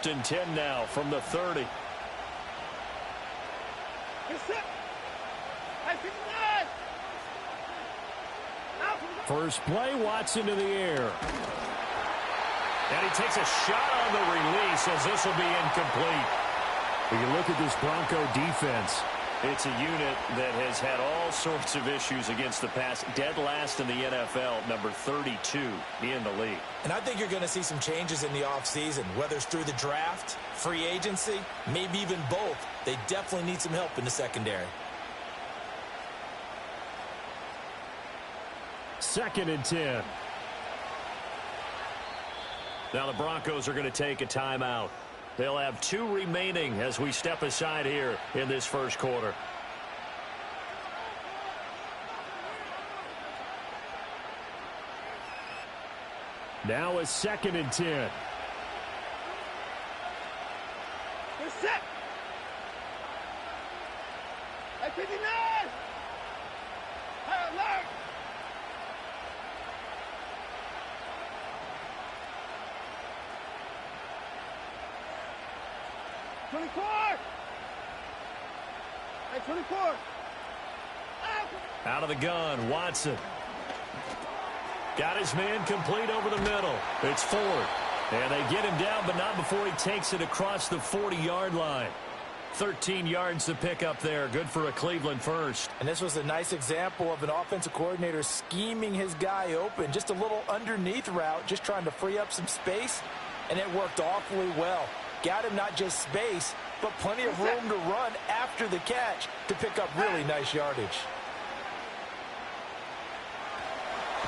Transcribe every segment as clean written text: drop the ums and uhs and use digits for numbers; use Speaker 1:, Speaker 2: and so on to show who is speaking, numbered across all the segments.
Speaker 1: And 10 now from the 30. First play, Watson to the air. And he takes a shot on the release as this will be incomplete. When you look at this Bronco defense, it's a unit that has had all sorts of issues against the pass. Dead last in the NFL, number 32 in the league.
Speaker 2: And I think you're going to see some changes in the offseason, whether it's through the draft, free agency, maybe even both. They definitely need some help in the secondary.
Speaker 1: 2nd and 10. Now the Broncos are going to take a timeout. They'll have 2 remaining as we step aside here in this first quarter. Now a 2nd and 10.
Speaker 3: You're set. At 59. High alert. At 24.
Speaker 1: Out of the gun, Watson. Got his man complete over the middle. It's Ford. And they get him down, but not before he takes it across the 40-yard line. 13 yards to pick up there. Good for a Cleveland first.
Speaker 2: And this was a nice example of an offensive coordinator scheming his guy open. Just a little underneath route, just trying to free up some space. And it worked awfully well. Got him not just space, but plenty of room to run after the catch to pick up really nice yardage.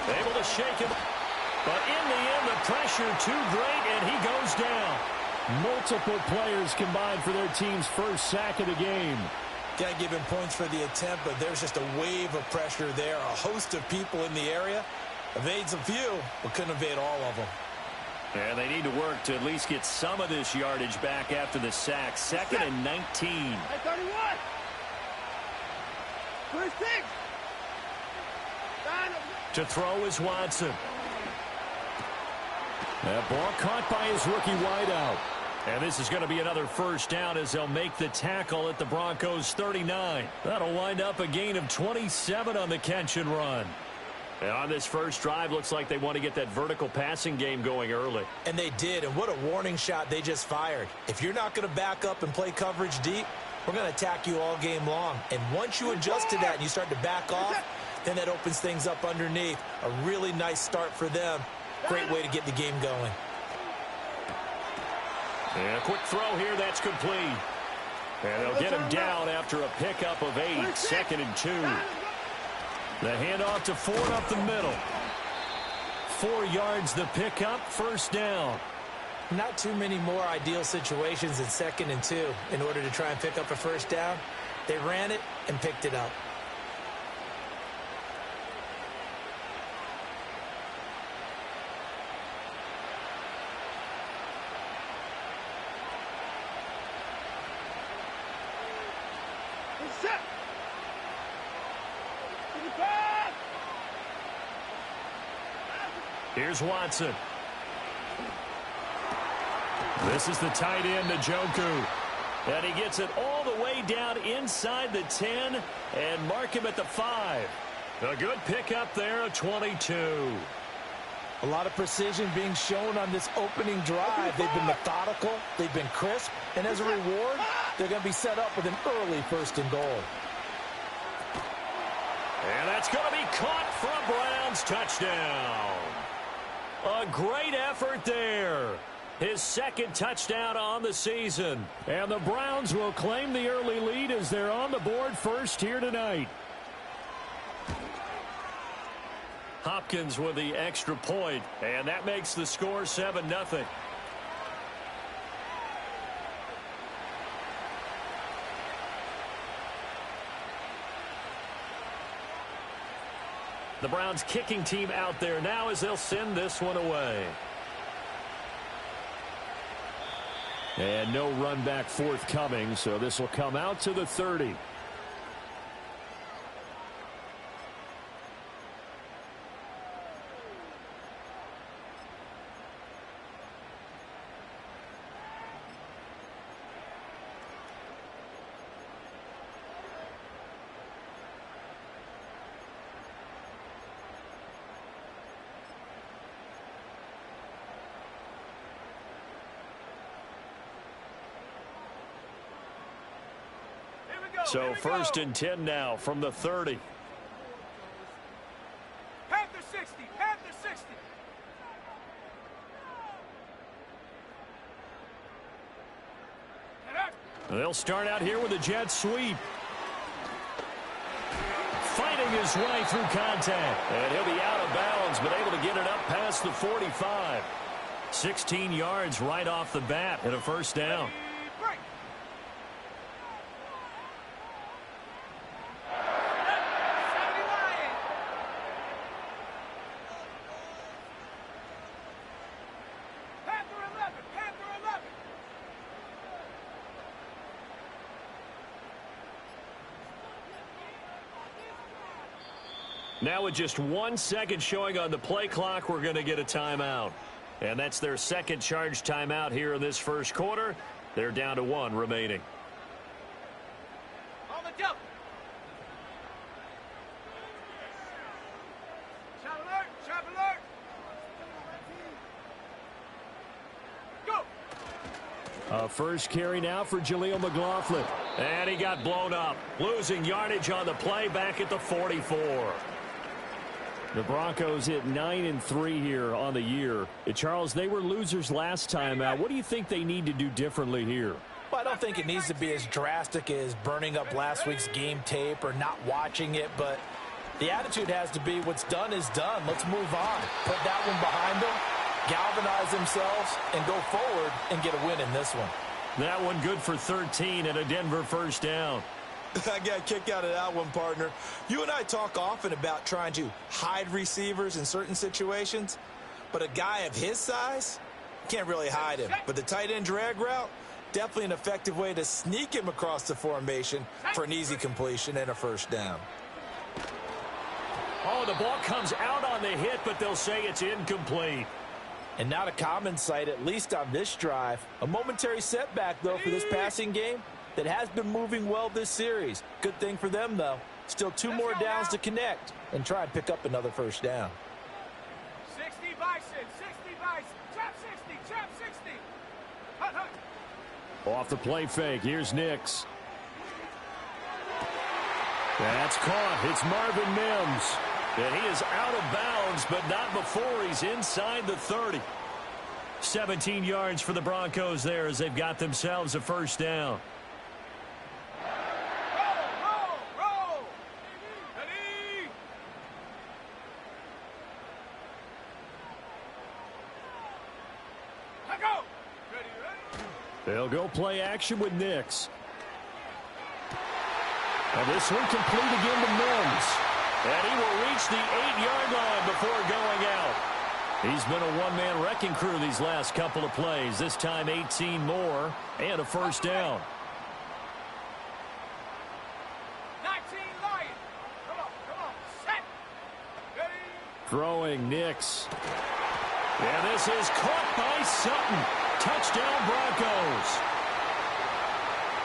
Speaker 1: Able to shake him. But in the end, the pressure too great, and he goes down. Multiple players combined for their team's first sack of the game.
Speaker 2: Can't give him points for the attempt, but there's just a wave of pressure there. A host of people in the area. Evades a few, but couldn't evade all of them.
Speaker 1: And they need to work to at least get some of this yardage back after the sack. 2nd and 19.
Speaker 3: At 31. First 6.
Speaker 1: To throw is Watson. That ball caught by his rookie wideout. And this is going to be another first down as they'll make the tackle at the Broncos' 39. That'll wind up a gain of 27 on the catch and run. And on this first drive, looks like they want to get that vertical passing game going early.
Speaker 2: And they did, and what a warning shot they just fired. If you're not going to back up and play coverage deep, we're going to attack you all game long. And once you adjust to that and you start to back off, then that opens things up underneath. A really nice start for them. Great way to get the game going.
Speaker 1: And a quick throw here, that's complete. And they'll get him down after a pickup of 8, 2nd and 2. The handoff to Ford up the middle. 4 yards the pickup, first down.
Speaker 2: Not too many more ideal situations in 2nd and 2 in order to try and pick up a first down. They ran it and picked it up.
Speaker 1: Here's Watson. This is the tight end, Njoku. And he gets it all the way down inside the 10 and mark him at the 5. A good pickup there, a 22.
Speaker 2: A lot of precision being shown on this opening drive. They've been methodical, they've been crisp, and as a reward, they're going to be set up with an early 1st and goal.
Speaker 1: And that's going to be caught for a Browns touchdown. A great effort there. His 2nd touchdown on the season. And the Browns will claim the early lead as they're on the board first here tonight. Hopkins with the extra point, and that makes the score 7-0. The Browns kicking team out there now as they'll send this one away. And no run back forthcoming, so this will come out to the 30. So 1st and 10 now from the 30.
Speaker 2: Panther 60, Panther 60.
Speaker 1: They'll start out here with a jet sweep. Fighting his way through contact. And he'll be out of bounds, but able to get it up past the 45. 16 yards right off the bat and a 1st down. Now with just 1 second showing on the play clock, we're going to get a timeout. And that's their second charge timeout here in this 1st quarter. They're down to 1 remaining.
Speaker 2: On the double. Shot alert, shot alert. Go.
Speaker 1: A 1st carry now for Jaleel McLaughlin. And he got blown up. Losing yardage on the play back at the 44. The Broncos hit 9-3 here on the year. Charles, they were losers last time out. What do you think they need to do differently here?
Speaker 2: Well, I don't think it needs to be as drastic as burning up last week's game tape or not watching it, but the attitude has to be what's done is done. Let's move on. Put that one behind them, galvanize themselves, and go forward and get a win in this one.
Speaker 1: That one good for 13 and a Denver 1st down.
Speaker 4: I got a kick out of that one, partner. You and I talk often about trying to hide receivers in certain situations, but a guy of his size can't really hide him. But the tight end drag route, definitely an effective way to sneak him across the formation for an easy completion and a 1st down.
Speaker 1: Oh, the ball comes out on the hit, but they'll say it's incomplete.
Speaker 2: And not a common sight, at least on this drive. A momentary setback, though, for this passing game that has been moving well this series. Good thing for them, though. Still 2 more downs to connect and try and pick up another 1st down.
Speaker 3: 60 Bison, 60 Bison, chop 60, chop 60. Hut, hut.
Speaker 1: Off the play fake, here's Nix. That's caught. It's Marvin Mims. And he is out of bounds, but not before he's inside the 30. 17 yards for the Broncos there as they've got themselves a 1st down.
Speaker 3: Roll. Ready. Go. Ready.
Speaker 1: They'll go play action with Nix. And this one complete again to Mims. And he will reach the 8-yard line before going out. He's been a one-man wrecking crew these last couple of plays. This time 18 more and a 1st down.
Speaker 3: 19 Lions. Come on. Set. Ready.
Speaker 1: Throwing Nix. And this is caught by Sutton. Touchdown Broncos.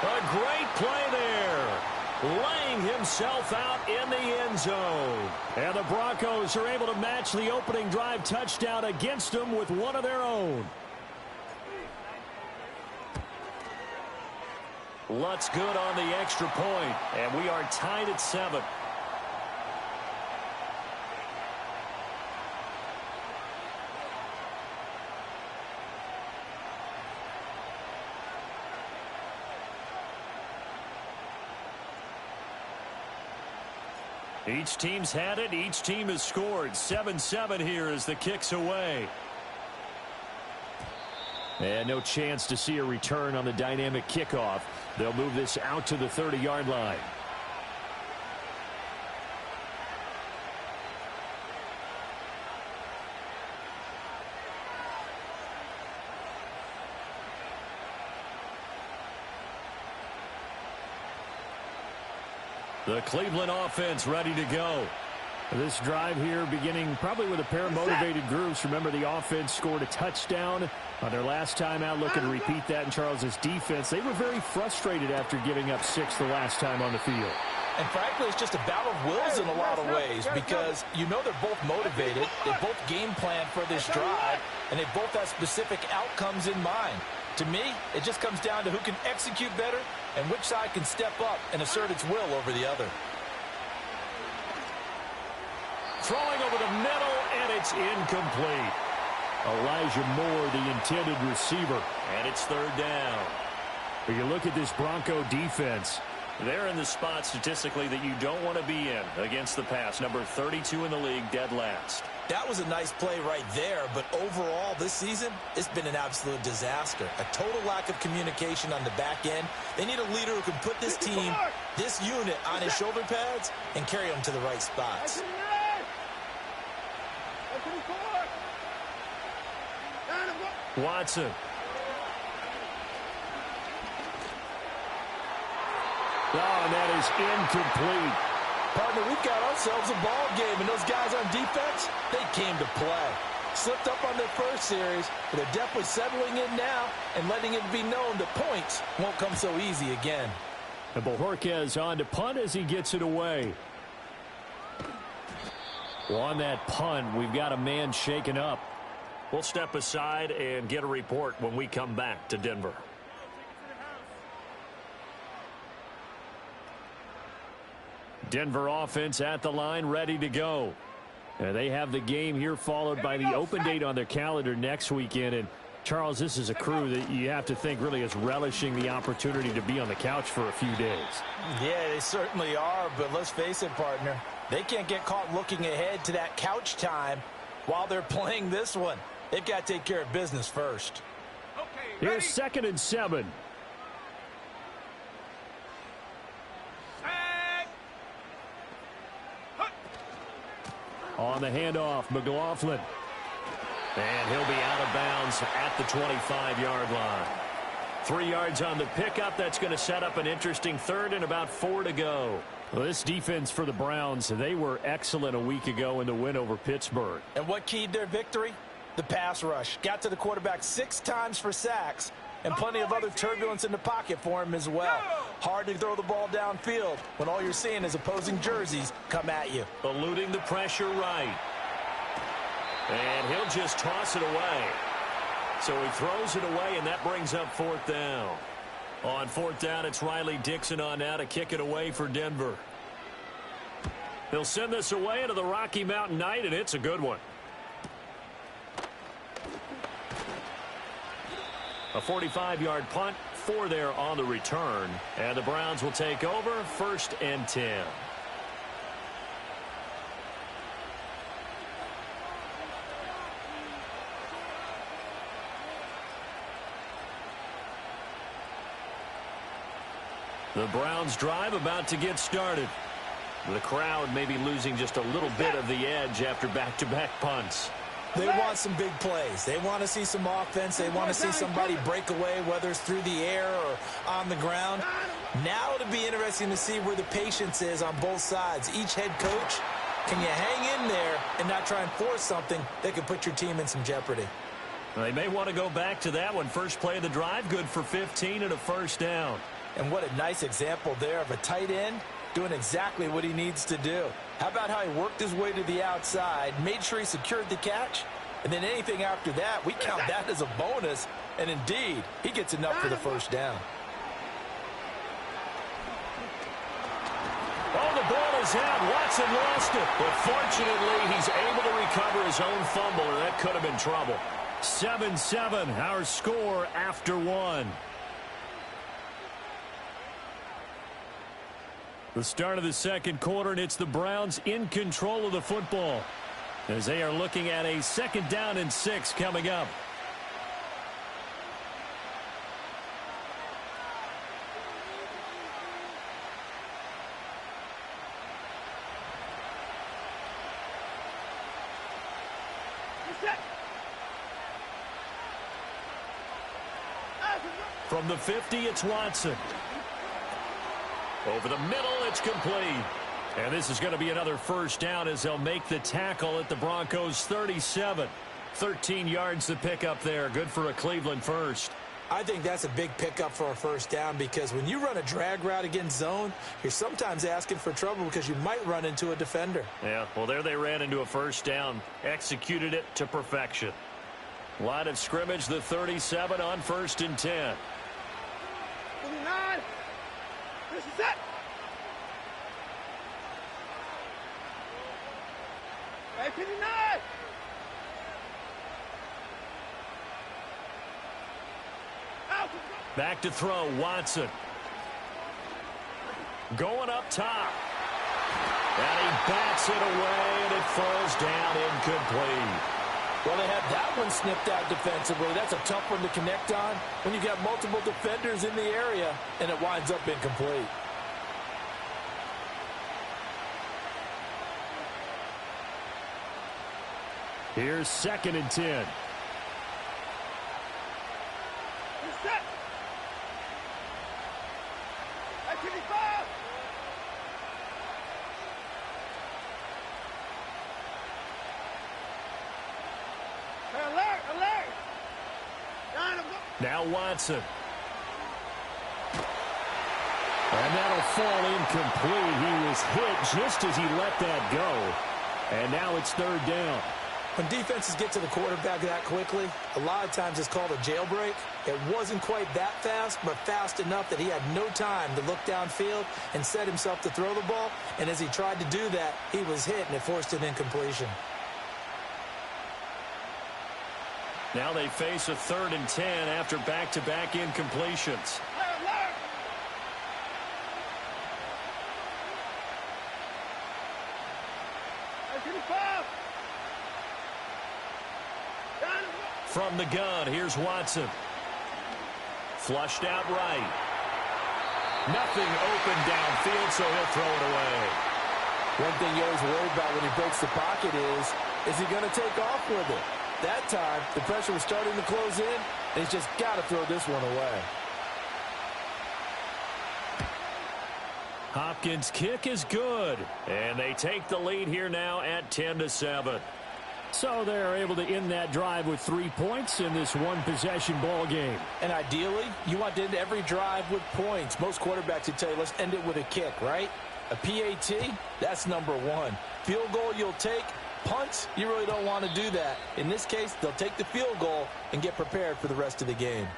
Speaker 1: A great play there. Laying himself out in the end zone. And the Broncos are able to match the opening drive touchdown against them with one of their own. Lutz good on the extra point, and we are tied at 7. Each team's had it. Each team has scored. 7-7 here as the kick's away. And no chance to see a return on the dynamic kickoff. They'll move this out to the 30-yard line. The Cleveland offense ready to go. This drive here beginning probably with a pair of motivated groups. Remember, the offense scored a touchdown on their last time out, looking to repeat that in Charles's defense. They were very frustrated after giving up 6 the last time on the field.
Speaker 2: And frankly, it's just a battle of wills in a lot of ways because you know they're both motivated. They both game plan for this drive, and they both have specific outcomes in mind. To me, it just comes down to who can execute better and which side can step up and assert its will over the other.
Speaker 1: Throwing over the middle, and it's incomplete. Elijah Moore, the intended receiver, and it's third down. But you look at this Bronco defense. They're in the spot statistically that you don't want to be in against the pass. Number 32 in the league, dead last.
Speaker 4: That was a nice play right there, but overall this season, it's been an absolute disaster. A total lack of communication on the back end. They need a leader who can put this team, this unit, on his shoulder pads and carry them to the right spots.
Speaker 1: Watson. Oh, and that is incomplete.
Speaker 2: Partner, we've got ourselves a ball game, and those guys on defense, they came to play. Slipped up on their first series, but they're definitely settling in now and letting it be known that points won't come so easy again.
Speaker 1: And Bojorquez on to punt as he gets it away. Well, on that punt, we've got a man shaken up. We'll step aside and get a report when we come back to Denver. Denver offense at the line, ready to go. And they have the game here followed by the open date on their calendar next weekend. And, Charles, this is a crew that you have to think really is relishing the opportunity to be on the couch for a few days.
Speaker 2: Yeah, they certainly are, but let's face it, partner. They can't get caught looking ahead to that couch time while they're playing this one. They've got to take care of business first.
Speaker 1: Here's 2nd and 7. On the handoff, McLaughlin. And he'll be out of bounds at the 25-yard line. 3 yards on the pickup. That's going to set up an interesting third and about 4 to go. Well, this defense for the Browns, they were excellent a week ago in the win over Pittsburgh.
Speaker 2: And what keyed their victory? The pass rush. Got to the quarterback 6 times for sacks. And plenty of other turbulence in the pocket for him as well. Hard to throw the ball downfield when all you're seeing is opposing jerseys come at you.
Speaker 1: Eluding the pressure right. And he'll just toss it away. So he throws it away, and that brings up 4th down. On 4th down, it's Riley Dixon on now to kick it away for Denver. He'll send this away into the Rocky Mountain Night, and it's a good one. A 45-yard punt, 4 there on the return. And the Browns will take over, 1st and 10. The Browns drive about to get started. The crowd may be losing just a little bit of the edge after back-to-back punts.
Speaker 4: They want some big plays. They want to see some offense. They want to see somebody break away, whether it's through the air or on the ground. Now it'll be interesting to see where the patience is on both sides. Each head coach, can you hang in there and not try and force something that could put your team in some jeopardy?
Speaker 1: They may want to go back to that one. First play of the drive, good for 15 and a 1st down.
Speaker 2: And what a nice example there of a tight end doing exactly what he needs to do. How about how he worked his way to the outside, made sure he secured the catch, and then anything after that, we count that as a bonus. And indeed, he gets enough for the 1st down.
Speaker 1: Oh, the ball is out. Watson lost it. But fortunately, he's able to recover his own fumble, or that could have been trouble. 7-7, our score after 1. The start of the 2nd quarter, and it's the Browns in control of the football as they are looking at a 2nd down and 6 coming up. From the 50, it's Watson. Over the middle, it's complete. And this is going to be another 1st down as they'll make the tackle at the Broncos' 37. 13 yards to pick up there. Good for a Cleveland first.
Speaker 4: I think that's a big pickup for a 1st down because when you run a drag route against zone, you're sometimes asking for trouble because you might run into a defender.
Speaker 1: Yeah, well, there they ran into a 1st down. Executed it to perfection. Line of scrimmage, the 37 on 1st and 10.
Speaker 3: 29. This is it. Hey, 59. Out.
Speaker 1: Back to throw, Watson. Going up top. And he bats it away, and it falls down incomplete.
Speaker 2: Well, they had that one snipped out defensively. That's a tough one to connect on when you got multiple defenders in the area, and it winds up incomplete.
Speaker 1: Here's 2nd and 10.
Speaker 3: Set. Hey, 55. Hey, alert, alert.
Speaker 1: Now Watson. And that'll fall incomplete. He was hit just as he let that go. And now it's 3rd down.
Speaker 4: When defenses get to the quarterback that quickly, a lot of times it's called a jailbreak. It wasn't quite that fast, but fast enough that he had no time to look downfield and set himself to throw the ball. And as he tried to do that, he was hit, and it forced an incompletion.
Speaker 1: Now they face a 3rd and 10 after back-to-back incompletions. From the gun, here's Watson. Flushed out right. Nothing open downfield, so he'll throw it away.
Speaker 2: One thing you always worry about when he breaks the pocket is he going to take off with it? That time, the pressure was starting to close in, and he's just got to throw this one away.
Speaker 1: Hopkins' kick is good, and they take the lead here now at 10-7. So they're able to end that drive with 3 points in this one-possession ball game.
Speaker 2: And ideally, you want to end every drive with points. Most quarterbacks would tell you, let's end it with a kick, right? A PAT, that's number 1. Field goal you'll take. Punts, you really don't want to do that. In this case, they'll take the field goal and get prepared for the rest of the game.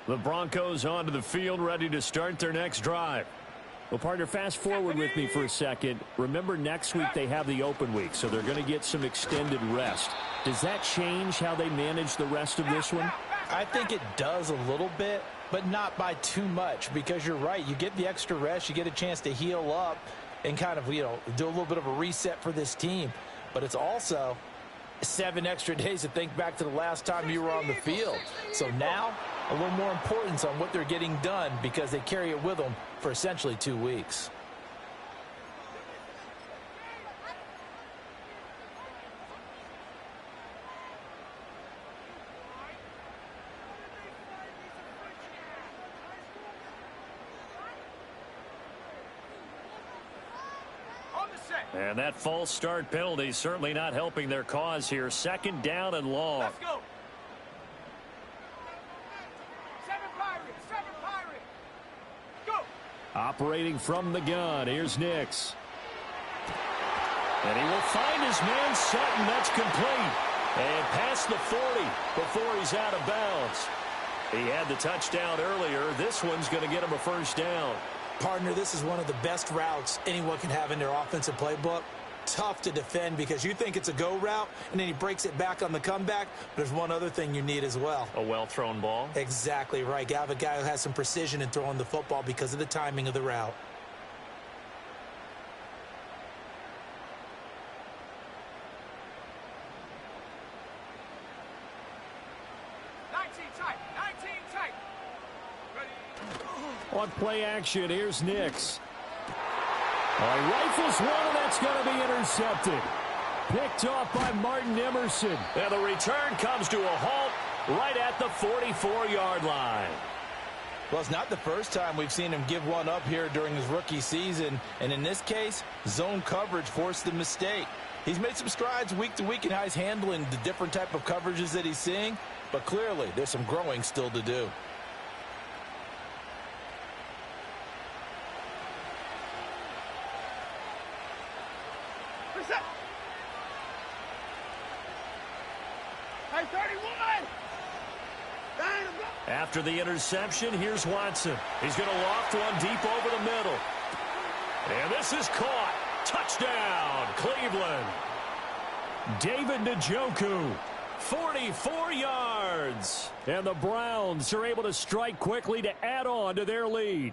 Speaker 1: The Broncos onto the field, ready to start their next drive. Well, partner, fast forward with me for a second. Remember, next week they have the open week, so they're going to get some extended rest. Does that change how they manage the rest of this one?
Speaker 2: I think it does a little bit, but not by too much, because you're right. You get the extra rest. You get a chance to heal up and kind of, do a little bit of a reset for this team. But it's also 7 extra days to think back to the last time you were on the field. So now, a little more importance on what they're getting done because they carry it with them for essentially 2 weeks.
Speaker 1: And that false start penalty certainly not helping their cause here. 2nd down and long.
Speaker 3: Let's go. 7 Pirates, 7 Pirates. Go.
Speaker 1: Operating from the gun, here's Nix. And he will find his man Sutton. That's complete. And past the 40 before he's out of bounds. He had the touchdown earlier. This one's going to get him a 1st down.
Speaker 4: Partner, this is one of the best routes anyone can have in their offensive playbook. Tough to defend because you think it's a go route, and then he breaks it back on the comeback. There's one other thing you need as well.
Speaker 1: A well-thrown ball.
Speaker 4: Exactly right. You have a guy who has some precision in throwing the football because of the timing of the route.
Speaker 1: On play action, here's Nix. Rifles one, and that's going to be intercepted. Picked off by Martin Emerson. And the return comes to a halt right at the 44-yard line.
Speaker 2: Well, it's not the first time we've seen him give one up here during his rookie season. And in this case, zone coverage forced the mistake. He's made some strides week to week in how he's handling the different type of coverages that he's seeing. But clearly, there's some growing still to do.
Speaker 3: Hey, 31!
Speaker 1: After the interception, here's Watson. He's going to loft one deep over the middle. And this is caught. Touchdown, Cleveland. David Njoku, 44 yards. And the Browns are able to strike quickly to add on to their lead.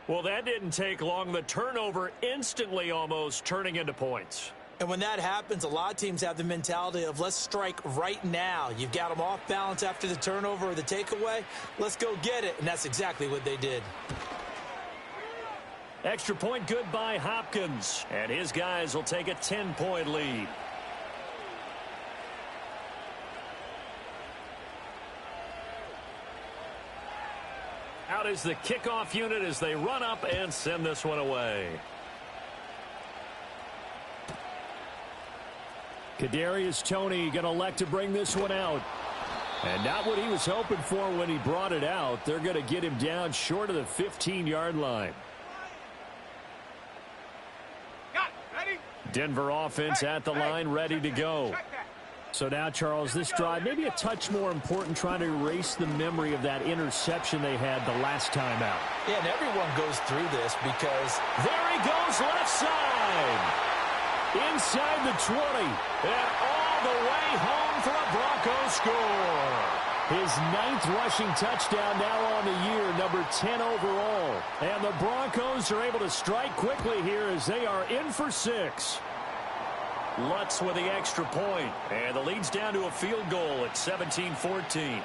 Speaker 1: Well, that didn't take long. The turnover instantly almost turning into points.
Speaker 4: And when that happens, a lot of teams have the mentality of let's strike right now. You've got them off balance after the turnover or the takeaway. Let's go get it. And that's exactly what they did.
Speaker 1: Extra point good by Hopkins. And his guys will take a 10-point lead. Out is the kickoff unit as they run up and send this one away. Kadarius Toney going to elect to bring this one out. And not what he was hoping for when he brought it out. They're going to get him down short of the 15-yard line. Denver offense at the line, ready to go. So now, Charles, this drive maybe a touch more important, trying to erase the memory of that interception they had the last time out.
Speaker 2: Yeah, and everyone goes through this because
Speaker 1: there he goes left side. Inside the 20, and all the way home for a Bronco score. His 9th rushing touchdown now on the year, number 10 overall. And the Broncos are able to strike quickly here as they are in for 6. Lutz with the extra point, and the lead's down to a field goal at 17-14.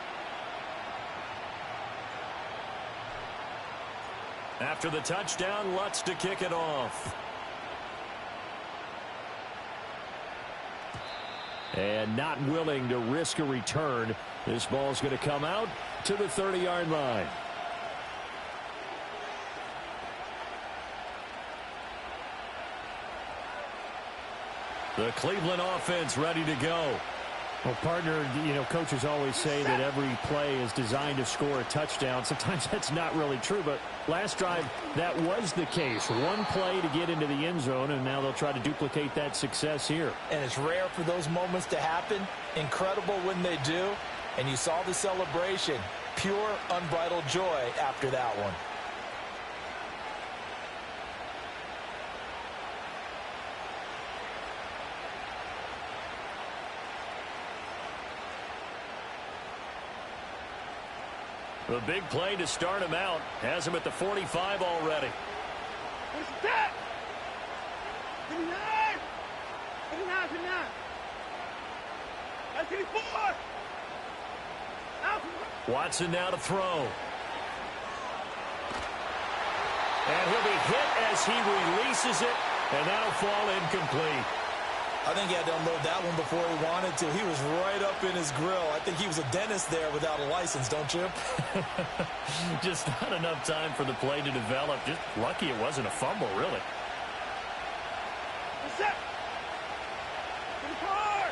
Speaker 1: After the touchdown, Lutz to kick it off. And not willing to risk a return. This ball's going to come out to the 30-yard line. The Cleveland offense ready to go.
Speaker 5: Well, partner, coaches always say that every play is designed to score a touchdown. Sometimes that's not really true, but last drive, that was the case. One play to get into the end zone, and now they'll try to duplicate that success here.
Speaker 2: And it's rare for those moments to happen. Incredible when they do. And you saw the celebration. Pure, unbridled joy after that one.
Speaker 1: The big play to start him out has him at the 45 already.
Speaker 3: What's that? 59! 59, 59. That's 84!
Speaker 1: Watson now to throw. And he'll be hit as he releases it, and that'll fall incomplete.
Speaker 4: I think he had to unload that one before he wanted to. He was right up in his grill. I think he was a dentist there without a license, don't you?
Speaker 1: Just not enough time for the play to develop. Just lucky it wasn't a fumble, really.
Speaker 3: What's that? To the car!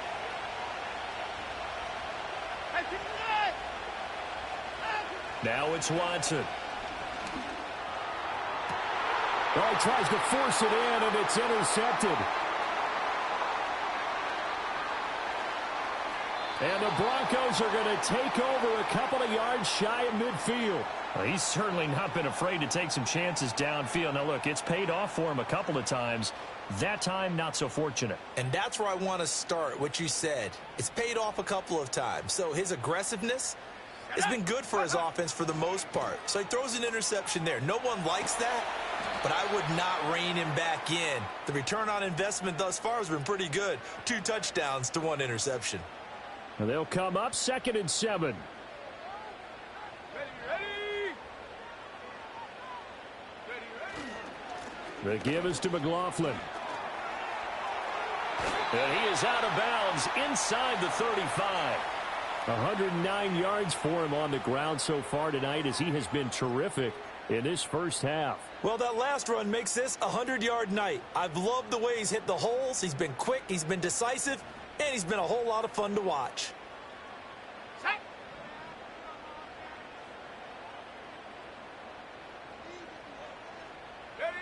Speaker 1: Now it's Watson. Oh, he tries to force it in, and it's intercepted. And the Broncos are going to take over a couple of yards shy of midfield. Well, he's certainly not been afraid to take some chances downfield. Now, look, it's paid off for him a couple of times. That time, not so fortunate.
Speaker 4: And that's where I want to start, what you said. It's paid off a couple of times. So his aggressiveness has been good for his offense for the most part. So he throws an interception there. No one likes that, but I would not rein him back in. The return on investment thus far has been pretty good. 2 touchdowns to 1 interception.
Speaker 1: And they'll come up 2nd and 7. The give is to McLaughlin. And he is out of bounds inside the 35.
Speaker 5: 109 yards for him on the ground so far tonight as he has been terrific in this first half.
Speaker 4: Well, that last run makes this a 100-yard night. I've loved the way he's hit the holes. He's been quick, he's been decisive, and he's been a whole lot of fun to watch.
Speaker 3: Set. Ready.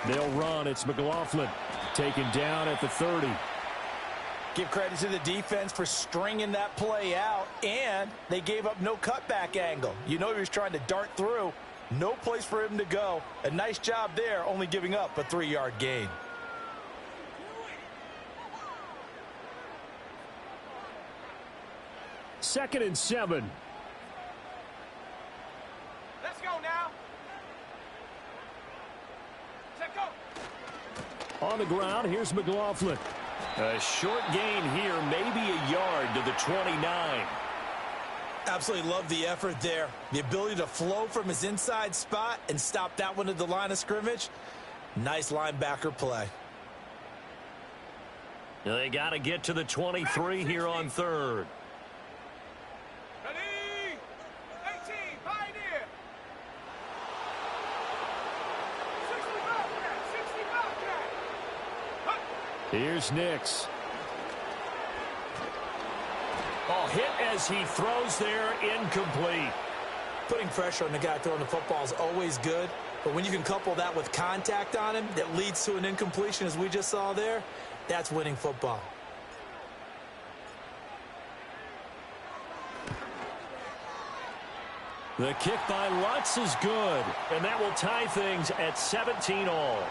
Speaker 5: They'll run. It's McLaughlin taken down at the 30.
Speaker 2: Give credit to the defense for stringing that play out, and they gave up no cutback angle. You know he was trying to dart through. No place for him to go. A nice job there, only giving up a 3-yard gain.
Speaker 5: Second and 7.
Speaker 3: Let's go now. Set go.
Speaker 5: On the ground, here's McLaughlin. A short gain here, maybe a yard to the 29.
Speaker 4: Absolutely love the effort there. The ability to flow from his inside spot and stop that one at the line of scrimmage. Nice linebacker play.
Speaker 5: They got to get to the 23 here on third.
Speaker 3: Ready. 18. Pioneer. 60 Bobcat. 60 Bobcat. Hut.
Speaker 5: Here's Nix. Oh, hit as he throws there, incomplete.
Speaker 4: Putting pressure on the guy throwing the football is always good, but when you can couple that with contact on him that leads to an incompletion, as we just saw there, that's winning football.
Speaker 5: The kick by Lutz is good, and that will tie things at 17-all.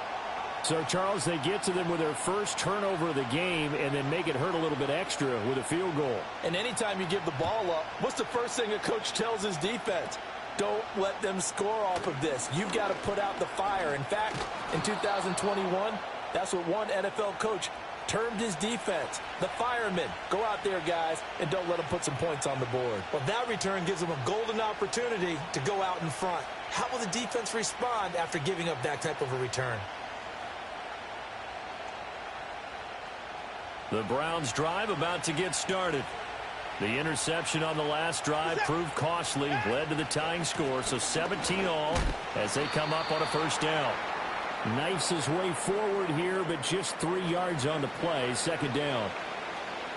Speaker 5: So, Charles, they get to them with their first turnover of the game and then make it hurt a little bit extra with a field goal.
Speaker 2: And anytime you give the ball up, what's the first thing a coach tells his defense? Don't let them score off of this. You've got to put out the fire. In fact, in 2021, that's what one NFL coach termed his defense. The firemen. Go out there, guys, and don't let them put some points on the board.
Speaker 4: Well, that return gives them a golden opportunity to go out in front. How will the defense respond after giving up that type of a return?
Speaker 5: The Browns drive about to get started. The interception on the last drive proved costly, led to the tying score, so 17-all as they come up on a first down. Knifes his way forward here, but just 3 yards on the play, second down.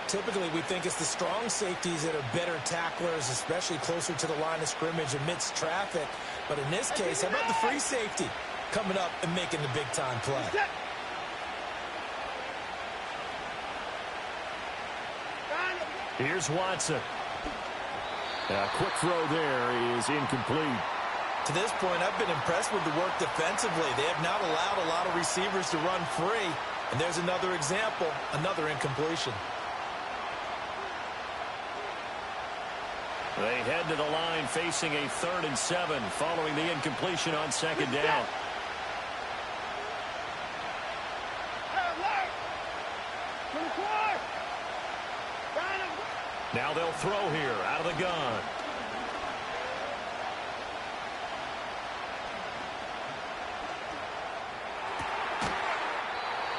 Speaker 4: Typically, we think it's the strong safeties that are better tacklers, especially closer to the line of scrimmage amidst traffic. But in this case, how about the free safety coming up and making the big-time play?
Speaker 5: Here's Watson. A quick throw there is incomplete.
Speaker 4: To this point, I've been impressed with the work defensively. They have not allowed a lot of receivers to run free. And there's another example, another incompletion.
Speaker 5: They head to the line facing a 3rd and 7 following the incompletion on second down. Now they'll throw here out of the gun.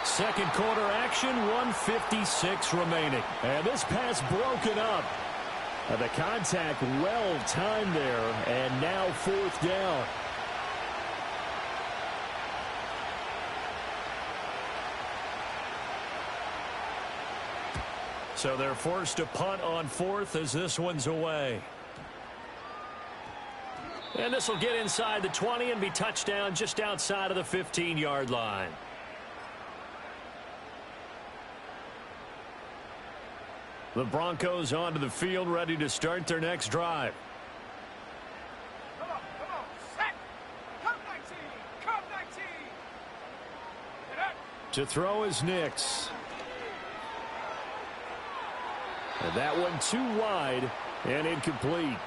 Speaker 5: Second quarter action, 1:56 remaining. And this pass broken up. The contact well timed there, and now 4th down. So they're forced to punt on 4th as this one's away. And this will get inside the 20 and be touchdown just outside of the 15-yard line. The Broncos onto the field, ready to start their next drive.
Speaker 3: Come on, set. Come 19, come 19. Get up.
Speaker 5: To throw is Nix. And that one too wide and incomplete.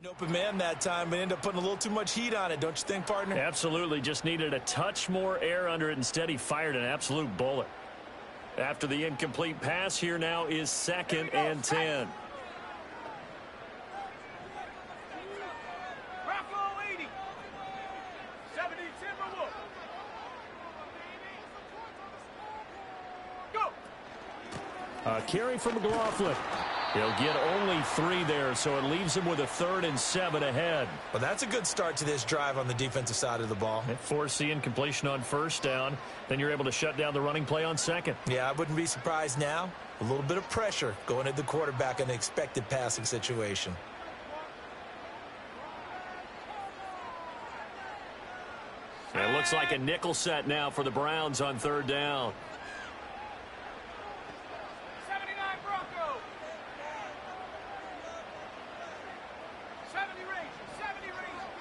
Speaker 4: An open man that time, but ended up putting a little too much heat on it, don't you think, partner?
Speaker 5: Absolutely. Just needed a touch more air under it. Instead, he fired an absolute bullet. After the incomplete pass, here now is 2nd and 10.
Speaker 3: Bronco 80. 70 Timberwolf. Go.
Speaker 5: Carry from McLaughlin. He'll get only 3 there, so it leaves him with a 3rd and 7 ahead.
Speaker 4: Well, that's a good start to this drive on the defensive side of the ball.
Speaker 5: Force the incompletion on 1st down. Then you're able to shut down the running play on 2nd.
Speaker 4: Yeah, I wouldn't be surprised now. A little bit of pressure going at the quarterback in an expected passing situation.
Speaker 5: It looks like a nickel set now for the Browns on 3rd down.
Speaker 3: 79 Bronco. 70 Rangers. 70 Rangers.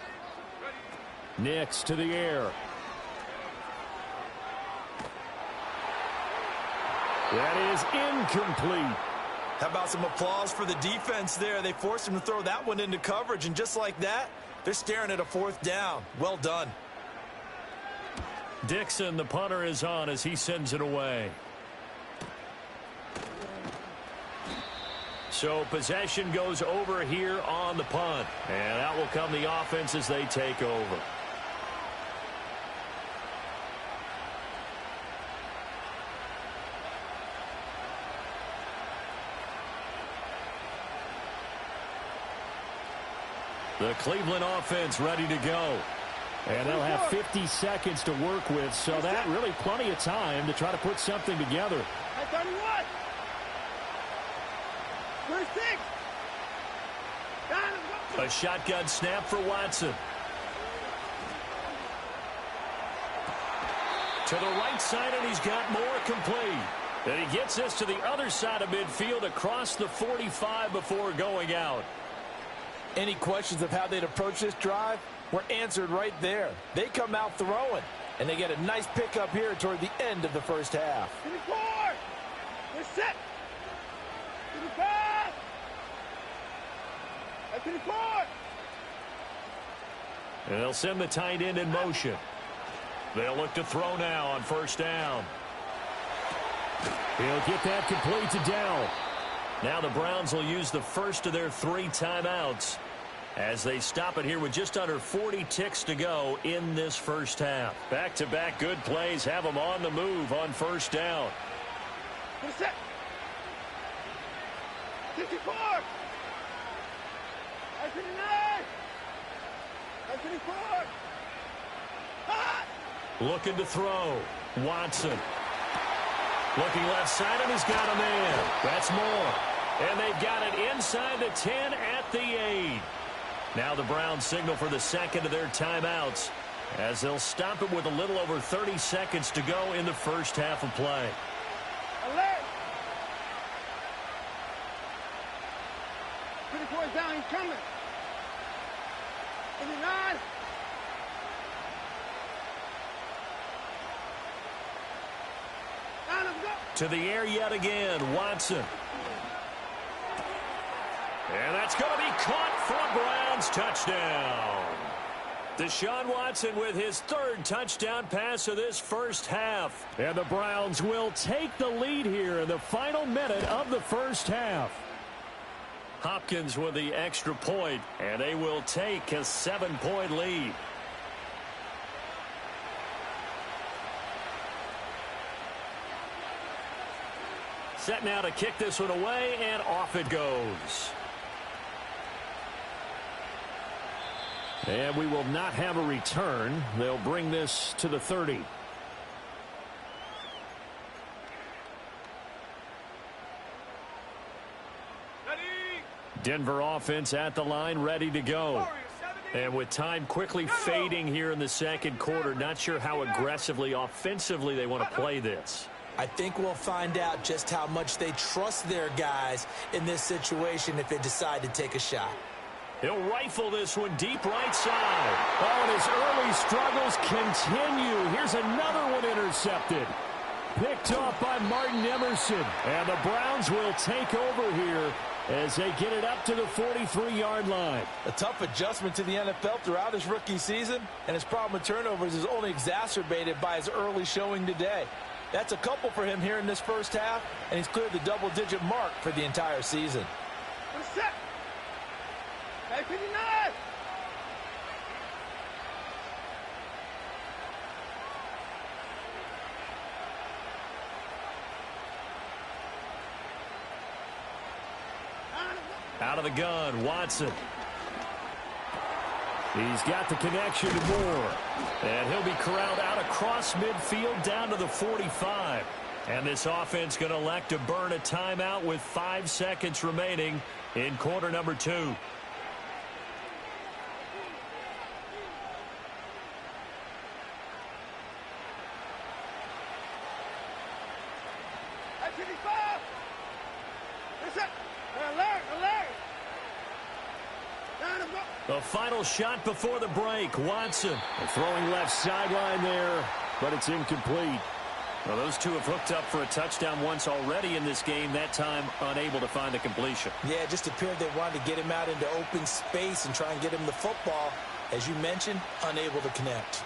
Speaker 3: Ready.
Speaker 5: Nix to the air. That is incomplete.
Speaker 4: How about some applause for the defense there? They forced him to throw that one into coverage, and just like that, they're staring at a 4th down. Well done.
Speaker 5: Dixon, the punter, is on as he sends it away. So possession goes over here on the punt. And out will come the offense as they take over. The Cleveland offense ready to go. And they'll have 50 seconds to work with, so that really plenty of time to try to put something together.
Speaker 3: At 31. 36.
Speaker 5: A shotgun snap for Watson. To the right side, and he's got more complete. And he gets this to the other side of midfield across the 45 before going out.
Speaker 2: Any questions of how they'd approach this drive were answered right there. They come out throwing, and they get a nice pickup here toward the end of the 1st half.
Speaker 3: 24. We're set. 25. 24.
Speaker 5: And they'll send the tight end in motion. They'll look to throw now on 1st down. He'll get that complete to Dell. Now the Browns will use the first of their 3 timeouts as they stop it here with just under 40 ticks to go in this 1st half. Back-to-back good plays have them on the move on 1st down.
Speaker 3: We're set. 54. 59. 54. Hot.
Speaker 5: Looking to throw. Watson. Looking left side, and he's got a man. That's more. And they've got it inside the 10 at the 8. Now the Browns signal for the 2nd of their timeouts as they'll stop it with a little over 30 seconds to go in the 1st half of play.
Speaker 3: Alert. 24 is down. He's coming. 59.
Speaker 5: To the air yet again, Watson. And that's going to be caught for a Browns touchdown. Deshaun Watson with his 3rd touchdown pass of this 1st half. And the Browns will take the lead here in the final minute of the 1st half. Hopkins with the extra point, and they will take a 7-point lead. Set now to kick this one away, and off it goes. And we will not have a return. They'll bring this to the 30.
Speaker 3: Ready.
Speaker 5: Denver offense at the line, ready to go. And with time quickly fading here in the 2nd quarter, not sure how aggressively, offensively they want to play this.
Speaker 4: I think we'll find out just how much they trust their guys in this situation if they decide to take a shot.
Speaker 5: He'll rifle this one deep right side. Oh, and his early struggles continue. Here's another one intercepted. Picked off by Martin Emerson. And the Browns will take over here as they get it up to the 43-yard line.
Speaker 2: A tough adjustment to the NFL throughout his rookie season, and his problem with turnovers is only exacerbated by his early showing today. That's a couple for him here in this first half, and he's cleared the double-digit mark for the entire season.
Speaker 3: Set. 59.
Speaker 1: Out of the gun, Watson.
Speaker 5: He's got the connection to Moore.
Speaker 1: And he'll be corralled out across midfield down to the 45. And this offense going to elect to burn a timeout with 5 seconds remaining in quarter number 2. The final shot before the break, Watson.
Speaker 5: Throwing left sideline there, but it's incomplete.
Speaker 1: Well, those two have hooked up for a touchdown once already in this game, that time unable to find the completion.
Speaker 2: Yeah, it just appeared they wanted to get him out into open space and try and get him the football. As you mentioned, unable to connect.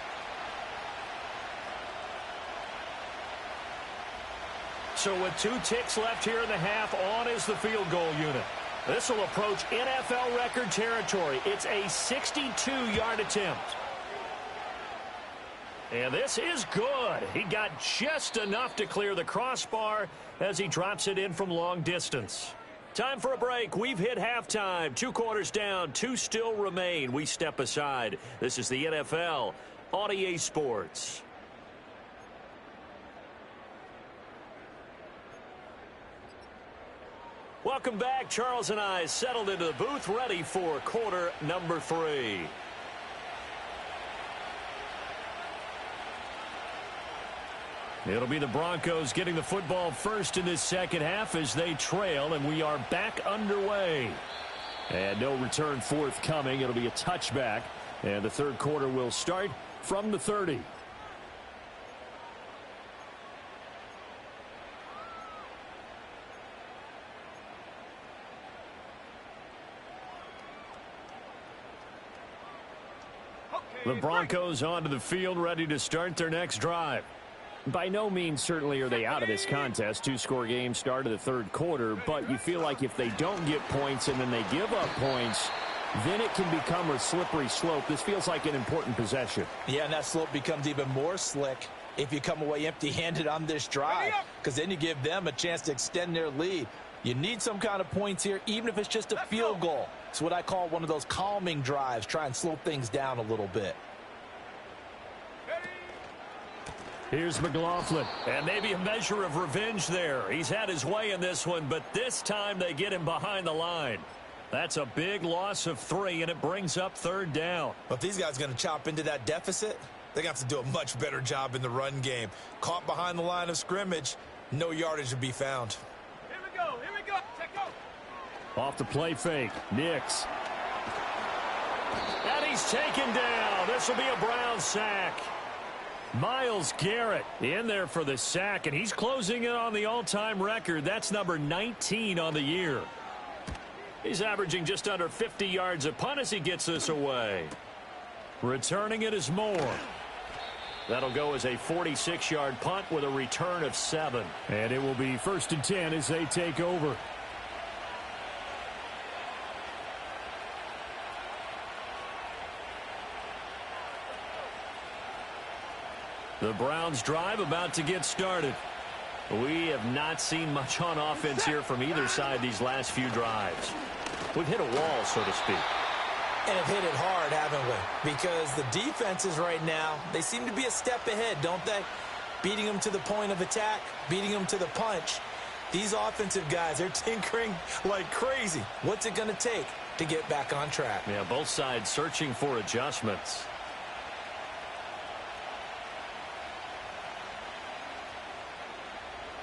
Speaker 1: So with 2 ticks left here in the half, on is the field goal unit. This will approach NFL record territory. It's a 62-yard attempt. And this is good. He got just enough to clear the crossbar as he drops it in from long distance. Time for a break. We've hit halftime. 2 quarters down, 2 still remain. We step aside. This is the NFL on EA Sports. Welcome back. Charles and I settled into the booth, ready for quarter number 3. It'll be the Broncos getting the football first in this second half as they trail, and we are back underway.
Speaker 5: And no return forthcoming. It'll be a touchback, and the third quarter will start from the 30.
Speaker 1: The Broncos onto the field, ready to start their next drive.
Speaker 5: By no means certainly are they out of this contest. 2-score game start of the third quarter, but you feel like if they don't get points and then they give up points, then it can become a slippery slope. This feels like an important possession.
Speaker 2: Yeah, and that slope becomes even more slick if you come away empty-handed on this drive, because then you give them a chance to extend their lead. You need some kind of points here, even if it's just a field goal. It's what I call one of those calming drives. Try and slow things down a little bit.
Speaker 1: Here's McLaughlin, and maybe a measure of revenge there. He's had his way in this one, but this time they get him behind the line. That's a big loss of 3, and it brings up third down.
Speaker 4: But if these guys are going to chop into that deficit, they're going to have to do a much better job in the run game. Caught behind the line of scrimmage, no yardage to be found.
Speaker 3: Here we go. Check go.
Speaker 5: Off the play fake, Nix.
Speaker 1: And he's taken down. This will be a Brown sack. Myles Garrett in there for the sack, and he's closing in on the all-time record. That's number 19 on the year. He's averaging just under 50 yards a punt as he gets this away. Returning it is Moore. That'll go as a 46-yard punt with a return of 7.
Speaker 5: And it will be 1st and 10 as they take over.
Speaker 1: The Browns drive about to get started. We have not seen much on offense here from either side these last few drives. We've hit a wall, so to speak.
Speaker 2: And have hit it hard, haven't we? Because the defenses right now, they seem to be a step ahead, don't they? Beating them to the point of attack, beating them to the punch. These offensive guys, they're tinkering like crazy. What's it going to take to get back on track?
Speaker 1: Yeah, both sides searching for adjustments.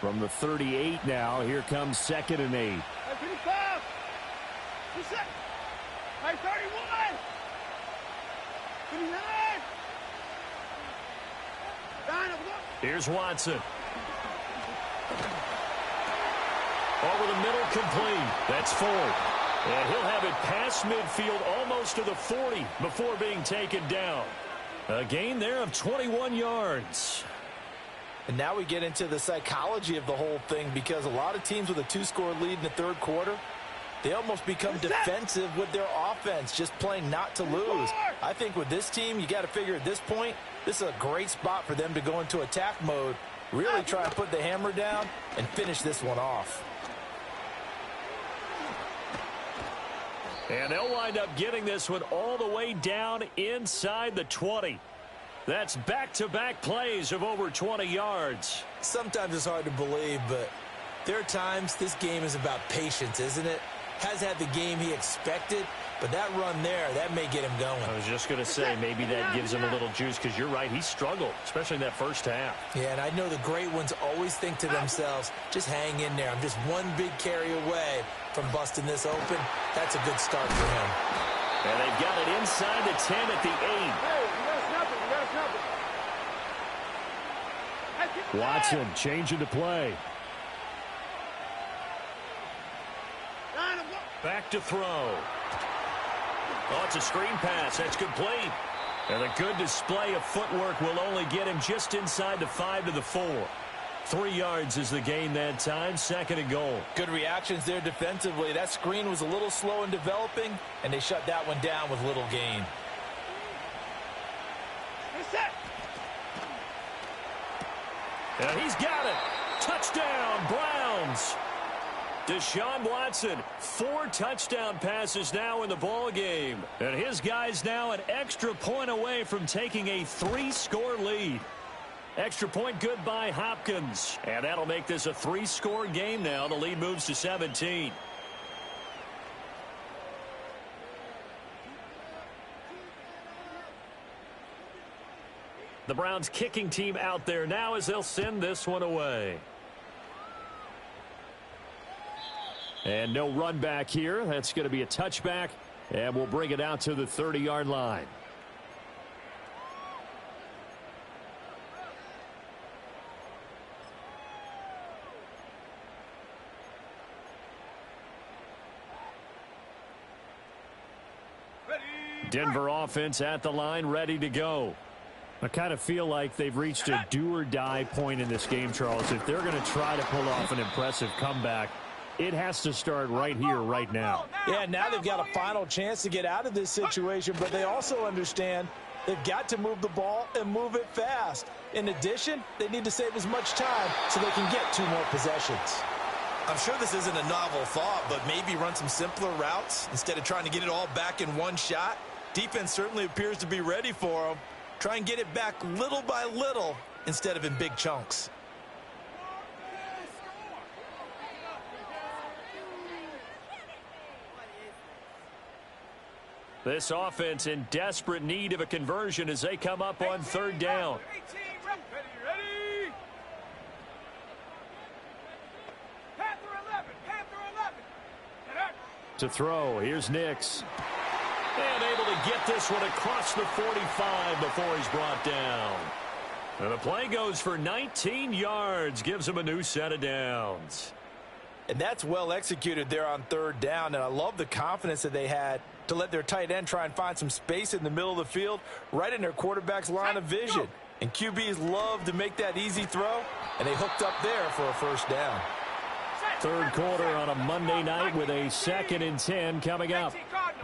Speaker 5: From the 38 now, here comes 2nd and 8.
Speaker 3: 55. 56. 31. 59.
Speaker 1: Here's Watson. Over the middle, complete. That's 4. And he'll have it past midfield almost to the 40 before being taken down. A gain there of 21 yards.
Speaker 2: And now we get into the psychology of the whole thing, because a lot of teams with a 2-score lead in the third quarter, they almost become defensive with their offense, just playing not to lose. I think with this team, you got to figure at this point, this is a great spot for them to go into attack mode, really try and put the hammer down and finish this one off.
Speaker 1: And they'll wind up getting this one all the way down inside the 20. That's back-to-back plays of over 20 yards.
Speaker 4: Sometimes it's hard to believe, but there are times this game is about patience, isn't it? Has had the game he expected, but that run there, that may get him going.
Speaker 1: I was just going to say, maybe that gives him a little juice, because you're right, he struggled, especially in that first half.
Speaker 4: Yeah, and I know the great ones always think to themselves, just hang in there. I'm just one big carry away from busting this open. That's a good start for him.
Speaker 1: And they've got it inside the 10 at the 8.
Speaker 3: Hey, you got us nothing. You got us nothing.
Speaker 5: Watson changing the play.
Speaker 1: Back to throw. Oh, it's a screen pass. That's complete. And a good display of footwork will only get him just inside the 5 to the 4. 3 yards is the gain that time. 2nd and goal.
Speaker 2: Good reactions there defensively. That screen was a little slow in developing, and they shut that one down with little gain.
Speaker 1: And he's got it. Touchdown, Browns. Deshaun Watson, 4 touchdown passes now in the ball game. And his guys now an extra point away from taking a 3-score lead. Extra point good by Hopkins. And that'll make this a 3-score game now. The lead moves to 17. The Browns kicking team out there now as they'll send this one away. And no run back here. That's going to be a touchback. And we'll bring it out to the 30-yard line. Denver offense at the line, ready to go.
Speaker 5: I kind of feel like they've reached a do-or-die point in this game, Charles. If they're going to try to pull off an impressive comeback, it has to start right here, right now.
Speaker 2: Yeah, now they've got a final chance to get out of this situation, but they also understand they've got to move the ball and move it fast. In addition, they need to save as much time so they can get 2 more possessions.
Speaker 4: I'm sure this isn't a novel thought, but maybe run some simpler routes instead of trying to get it all back in one shot. Defense certainly appears to be ready for them. Try and get it back little by little instead of in big chunks.
Speaker 1: This offense in desperate need of a conversion as they come up on 3rd down.
Speaker 3: Ready. Panther 11.
Speaker 5: To throw, here's Nix.
Speaker 1: And able to get this one across the 45 before he's brought down. And the play goes for 19 yards, gives him a new set of downs.
Speaker 2: And that's well executed there on 3rd down, and I love the confidence that they had to let their tight end try and find some space in the middle of the field, right in their quarterback's line of vision. And QBs love to make that easy throw, and they hooked up there for a 1st down.
Speaker 5: 3rd quarter on a Monday night with a 2nd and 10 coming up.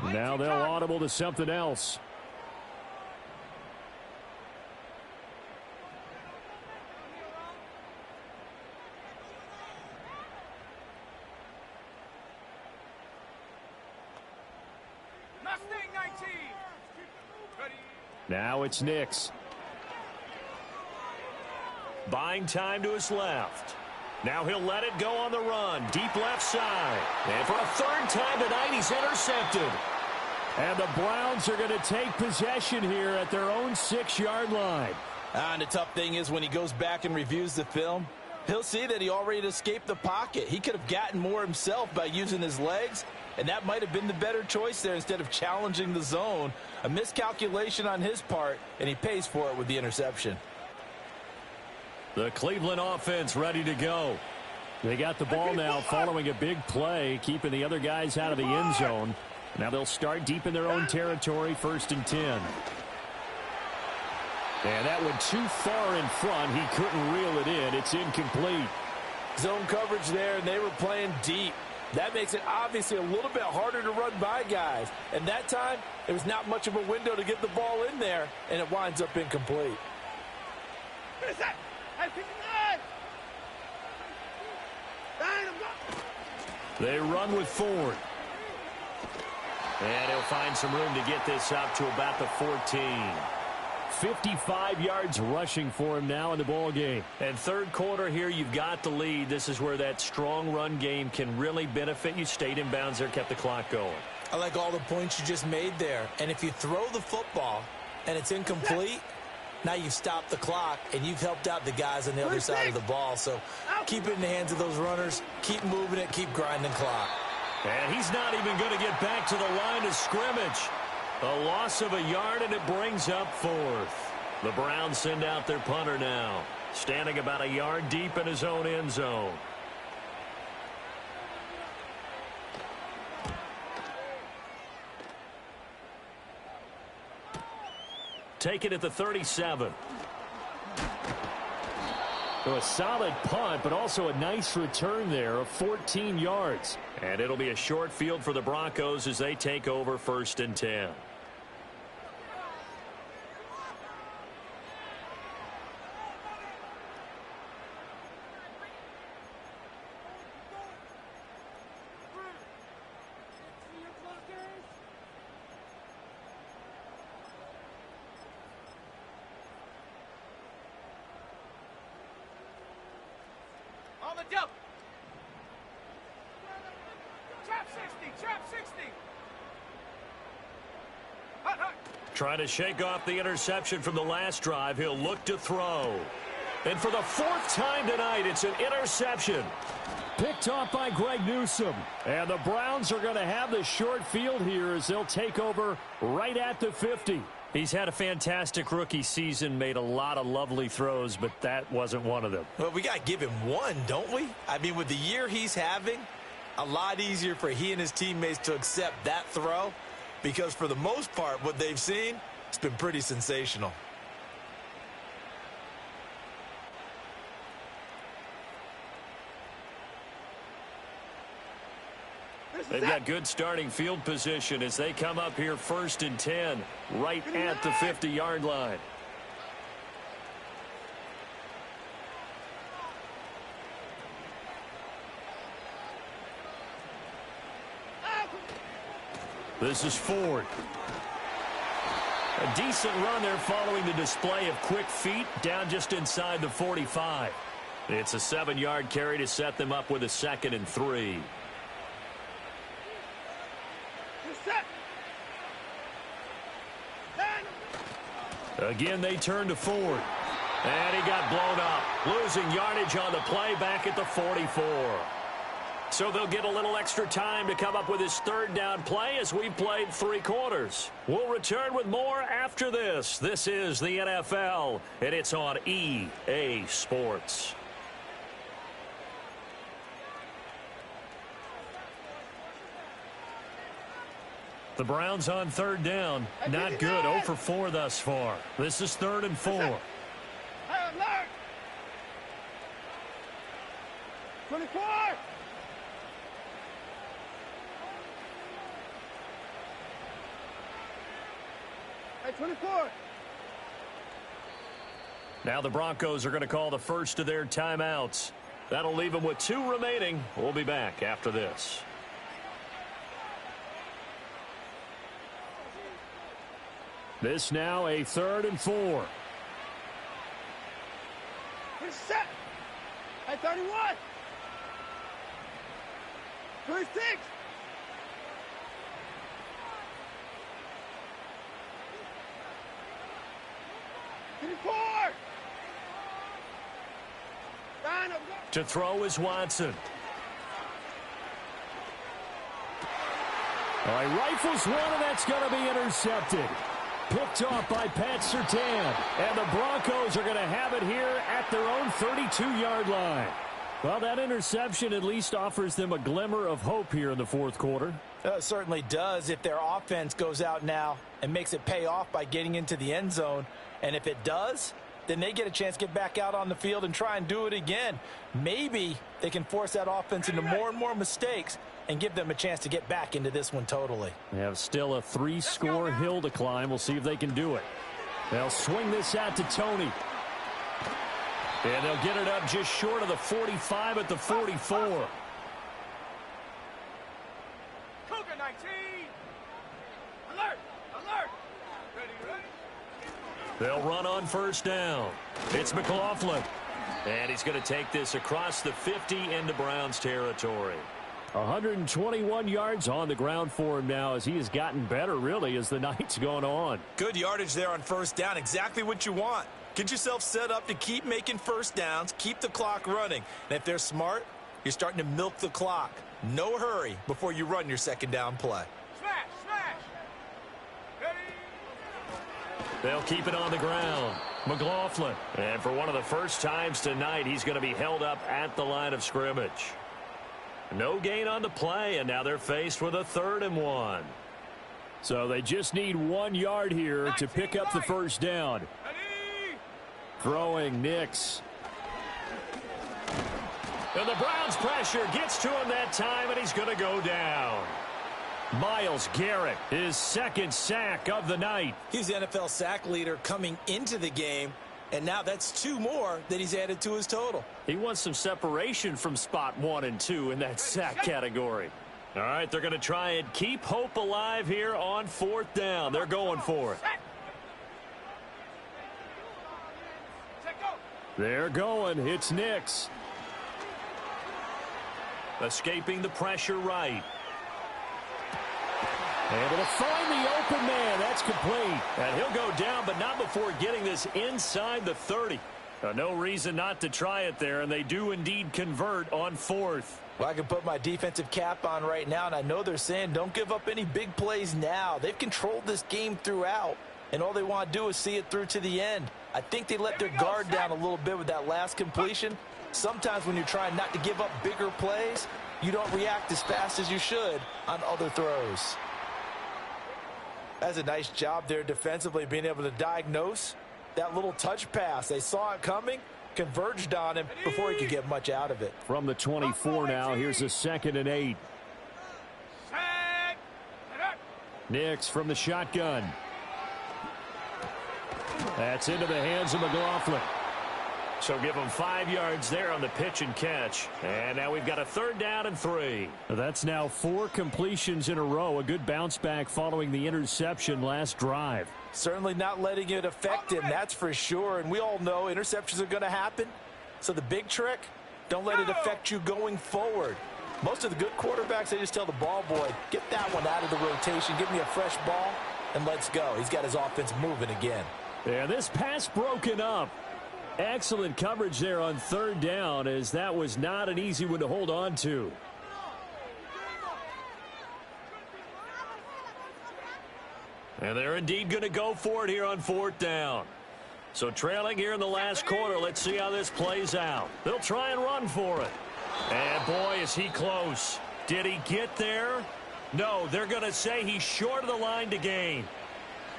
Speaker 5: Now they'll audible to something else. Now it's Nix.
Speaker 1: Buying time to his left. Now he'll let it go on the run. Deep left side. And for a 3rd time tonight, he's intercepted.
Speaker 5: And the Browns are going to take possession here at their own 6-yard line.
Speaker 2: And the tough thing is when he goes back and reviews the film, he'll see that he already escaped the pocket. He could have gotten more himself by using his legs, and that might have been the better choice there instead of challenging the zone. A miscalculation on his part, and he pays for it with the interception.
Speaker 1: The Cleveland offense ready to go.
Speaker 5: They got the ball now following a big play, keeping the other guys out of the end zone. Now they'll start deep in their own territory, 1st and 10. And that went too far in front. He couldn't reel it in. It's incomplete.
Speaker 2: Zone coverage there, and they were playing deep. That makes it obviously a little bit harder to run by guys. And that time, there was not much of a window to get the ball in there, and it winds up incomplete.
Speaker 5: They run with Ford.
Speaker 1: And he'll find some room to get this up to about the 14.
Speaker 5: 55 yards rushing for him now in the ball game.
Speaker 1: And third quarter here, you've got the lead. This is where that strong run game can really benefit you. Stayed in bounds there, kept the clock going.
Speaker 4: I like all the points you just made there. And if you throw the football and it's incomplete, now you've stopped the clock and you've helped out the guys on the other side of the ball. So keep it in the hands of those runners. Keep moving it. Keep grinding clock.
Speaker 1: And he's not even going to get back to the line of scrimmage. A loss of a yard, and it brings up 4th. The Browns send out their punter now, standing about a yard deep in his own end zone. Take it at the 37.
Speaker 5: So a solid punt, but also a nice return there of 14 yards.
Speaker 1: And it'll be a short field for the Broncos as they take over 1st and 10.
Speaker 3: On the jump. Trap 60. Trap 60. Hut, hut.
Speaker 1: Trying to shake off the interception from the last drive. He'll look to throw. And for the 4th time tonight, it's an interception.
Speaker 5: Picked off by Greg Newsome. And the Browns are going to have the short field here as they'll take over right at the 50.
Speaker 1: He's had a fantastic rookie season, made a lot of lovely throws, but that wasn't one of them.
Speaker 4: Well, we got to give him one, don't we? I mean, with the year he's having, a lot easier for he and his teammates to accept that throw because for the most part, what they've seen, it's been pretty sensational.
Speaker 1: They've got good starting field position as they come up here 1st and 10, right at the 50-yard line. This is Ford. A decent run there following the display of quick feet down just inside the 45. It's a 7-yard carry to set them up with a 2nd and 3. Again, they turn to Ford. And he got blown up. Losing yardage on the play back at the 44. So they'll get a little extra time to come up with his 3rd down play as we've played 3 quarters. We'll return with more after this. This is the NFL, and it's on EA Sports. The Browns on 3rd down. Not good. 0 for 4 thus far. This is 3rd and 4.
Speaker 3: 24. Hey, 24.
Speaker 1: Now the Broncos are going to call the first of their timeouts. That'll leave them with 2 remaining. We'll be back after this.
Speaker 5: This now a 3rd and 4.
Speaker 3: We're set. At 31. 26. 24.
Speaker 1: To throw is Watson.
Speaker 5: All right, rifles one, and that's going to be intercepted. Picked off by Pat Surtain. And the Broncos are going to have it here at their own 32-yard line. Well, that interception at least offers them a glimmer of hope here in the fourth quarter.
Speaker 2: It certainly does if their offense goes out now and makes it pay off by getting into the end zone. And if it does, then they get a chance to get back out on the field and try and do it again. Maybe they can force that offense into more and more mistakes and give them a chance to get back into this one totally.
Speaker 5: They have still a 3-score hill to climb. We'll see if they can do it. They'll swing this out to Tony. And they'll get it up just short of the 45 at the 44.
Speaker 3: Cougar 19. Alert! Alert! Ready?
Speaker 1: They'll run on first down. It's McLaughlin. And he's going to take this across the 50 into Browns territory.
Speaker 5: 121 yards on the ground for him now as he has gotten better, really, as the night's gone on.
Speaker 4: Good yardage there on first down. Exactly what you want. Get yourself set up to keep making first downs, keep the clock running. And if they're smart, you're starting to milk the clock. No hurry before you run your second down play.
Speaker 3: Smash! Smash! Ready?
Speaker 1: They'll keep it on the ground. McLaughlin. And for one of the first times tonight, he's going to be held up at the line of scrimmage. No gain on the play, and now they're faced with a 3rd and 1.
Speaker 5: So they just need 1 yard here to pick up the first down.
Speaker 3: Ready?
Speaker 5: Throwing Nix.
Speaker 1: And the Browns pressure gets to him that time, and he's going to go down. Myles Garrett, his 2nd sack of the night.
Speaker 4: He's the NFL sack leader coming into the game, and now that's 2 more that he's added to his total.
Speaker 1: He wants some separation from spot 1 and 2 in that sack category. All right, they're going to try and keep hope alive here on 4th down. They're going for it.
Speaker 5: They're going. It's Nix.
Speaker 1: Escaping the pressure right.
Speaker 5: Able to find the open man. That's complete.
Speaker 1: And he'll go down, but not before getting this inside the 30. No reason not to try it there, and they do indeed convert on 4th.
Speaker 2: Well, I can put my defensive cap on right now, and I know they're saying don't give up any big plays now. They've controlled this game throughout, and all they want to do is see it through to the end. I think they let their guard down a little bit with that last completion. Sometimes when you're trying not to give up bigger plays, you don't react as fast as you should on other throws. That's a nice job there defensively, being able to diagnose that little touch pass. They saw it coming, converged on him before he could get much out of it.
Speaker 5: From the 24 now, here's a 2nd and 8. Nix from the shotgun. That's into the hands of McLaughlin.
Speaker 1: So give them 5 yards there on the pitch and catch. And now we've got a 3rd down and 3.
Speaker 5: That's now 4 completions in a row. A good bounce back following the interception last drive.
Speaker 2: Certainly not letting it affect him, that's for sure. And we all know interceptions are going to happen. So the big trick, don't let it affect you going forward. Most of the good quarterbacks, they just tell the ball boy, get that one out of the rotation, give me a fresh ball, and let's go. He's got his offense moving again.
Speaker 5: Yeah, this pass broken up. Excellent coverage there on 3rd down, as that was not an easy one to hold on to.
Speaker 1: And they're indeed going to go for it here on 4th down. So trailing here in the last quarter, let's see how this plays out. They'll try and run for it. And boy, is he close. Did he get there? No, they're going to say he's short of the line to gain.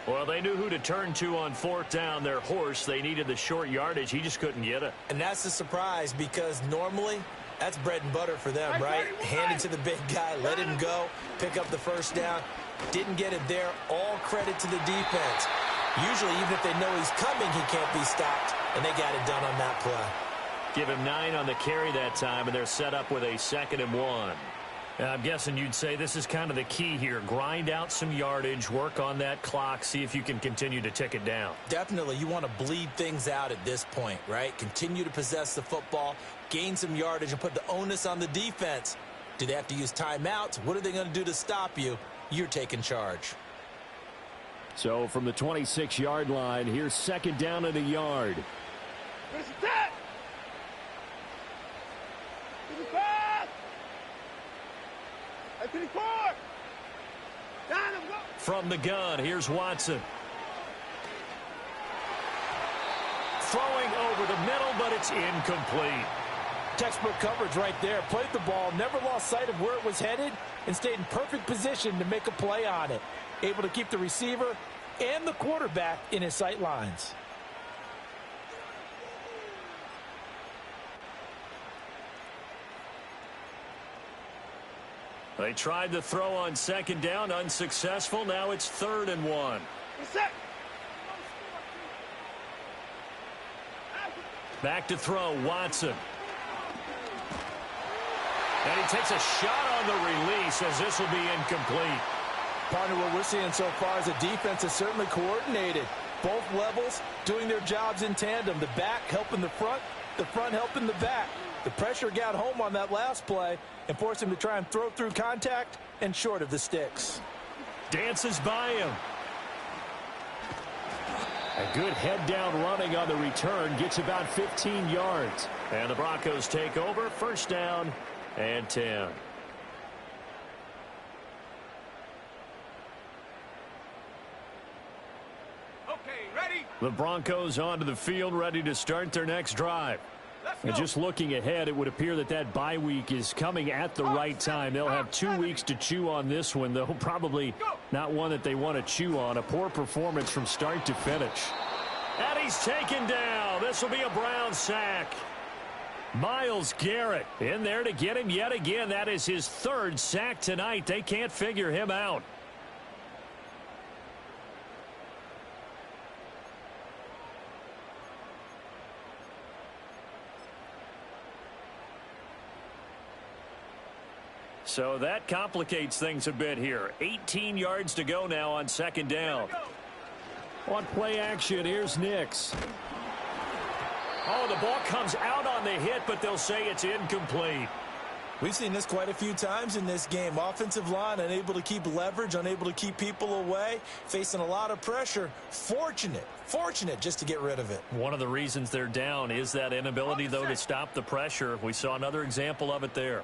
Speaker 1: Well, they knew who to turn to on 4th down. Their horse, they needed the short yardage. He just couldn't get it.
Speaker 4: And that's the surprise, because normally that's bread and butter for them, right? Hand it to the big guy, let him go, pick up the first down. Didn't get it there. All credit to the defense. Usually, even if they know he's coming, he can't be stopped, and they got it done on that play.
Speaker 1: Give him 9 on the carry that time, and they're set up with a 2nd and 1. I'm guessing you'd say this is kind of the key here. Grind out some yardage, work on that clock, see if you can continue to tick it down.
Speaker 4: Definitely. You want to bleed things out at this point, right? Continue to possess the football, gain some yardage, and put the onus on the defense. Do they have to use timeouts? What are they going to do to stop you? You're taking charge.
Speaker 5: So from the 26-yard line, here's 2nd down and a yard.
Speaker 1: From the gun, here's Watson. Throwing over the middle, but it's incomplete.
Speaker 2: Textbook coverage right there. Played the ball, never lost sight of where it was headed, and stayed in perfect position to make a play on it. Able to keep the receiver and the quarterback in his sight lines.
Speaker 5: They tried to throw on second down, unsuccessful. Now it's 3rd and 1. Back to throw, Watson. And he takes a shot on the release as this will be incomplete.
Speaker 2: Partner, what we're seeing so far is a defense is certainly coordinated. Both levels doing their jobs in tandem. The back helping the front helping the back. The pressure got home on that last play and forced him to try and throw through contact and short of the sticks.
Speaker 5: Dances by him. A good head-down running on the return. Gets about 15 yards. And the Broncos take over. 1st down and 10.
Speaker 3: Okay, ready?
Speaker 5: The Broncos onto the field, ready to start their next drive. And just looking ahead, it would appear that that bye week is coming at the right time. They'll have 2 weeks to chew on this one, though probably not one that they want to chew on. A poor performance from start to finish. And he's taken down. This will be a Brown sack. Myles Garrett in there to get him yet again. That is his 3rd sack tonight. They can't figure him out. So that complicates things a bit here. 18 yards to go now on 2nd down. On play action, here's Nix. Oh, the ball comes out on the hit, but they'll say it's incomplete.
Speaker 4: We've seen this quite a few times in this game. Offensive line unable to keep leverage, unable to keep people away, facing a lot of pressure. Fortunate just to get rid of it.
Speaker 5: One of the reasons they're down is that inability, though, to stop the pressure. We saw another example of it there.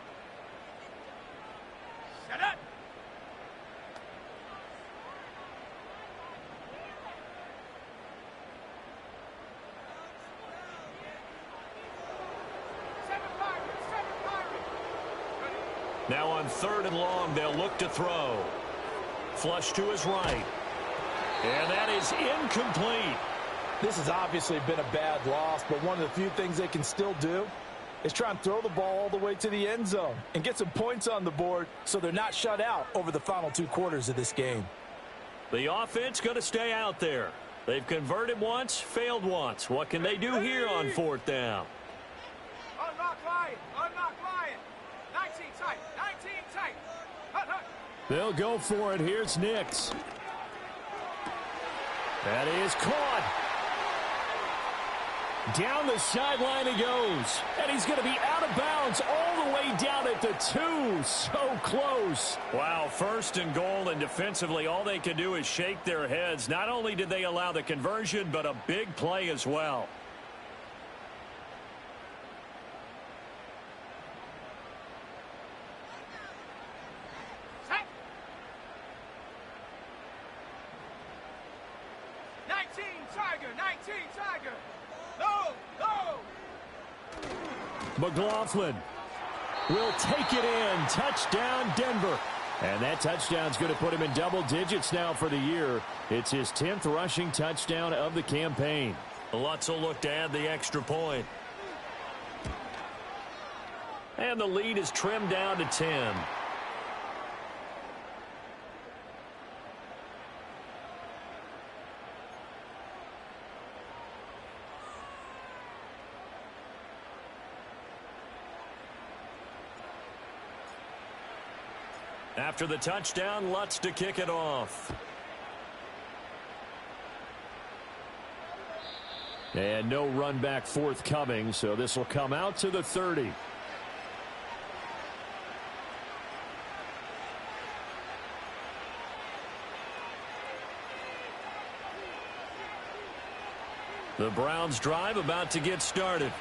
Speaker 3: Shut up.
Speaker 5: Now on 3rd and long, they'll look to throw. Flush to his right. And that is incomplete.
Speaker 2: This has obviously been a bad loss, but one of the few things they can still do is try and throw the ball all the way to the end zone and get some points on the board so they're not shut out over the final 2 quarters of this game.
Speaker 5: The offense going to stay out there. They've converted once, failed once. What can they do here on 4th down?
Speaker 3: Unlock line. 19 tight. Hut.
Speaker 5: They'll go for it. Here's Nix. That is caught. Down the sideline he goes. And he's going to be out of bounds all the way down at the 2. So close. Wow, 1st and goal, and defensively all they can do is shake their heads. Not only did they allow the conversion, but a big play as well.
Speaker 3: Set. 19 Tiger. No.
Speaker 5: McLaughlin will take it in. Touchdown, Denver. And that touchdown's going to put him in double digits now for the year. It's his 10th rushing touchdown of the campaign. Lutz will look to add the extra point. And the lead is trimmed down to 10. After the touchdown, Lutz to kick it off. And no run back forthcoming, so this will come out to the 30. The Browns drive about to get started.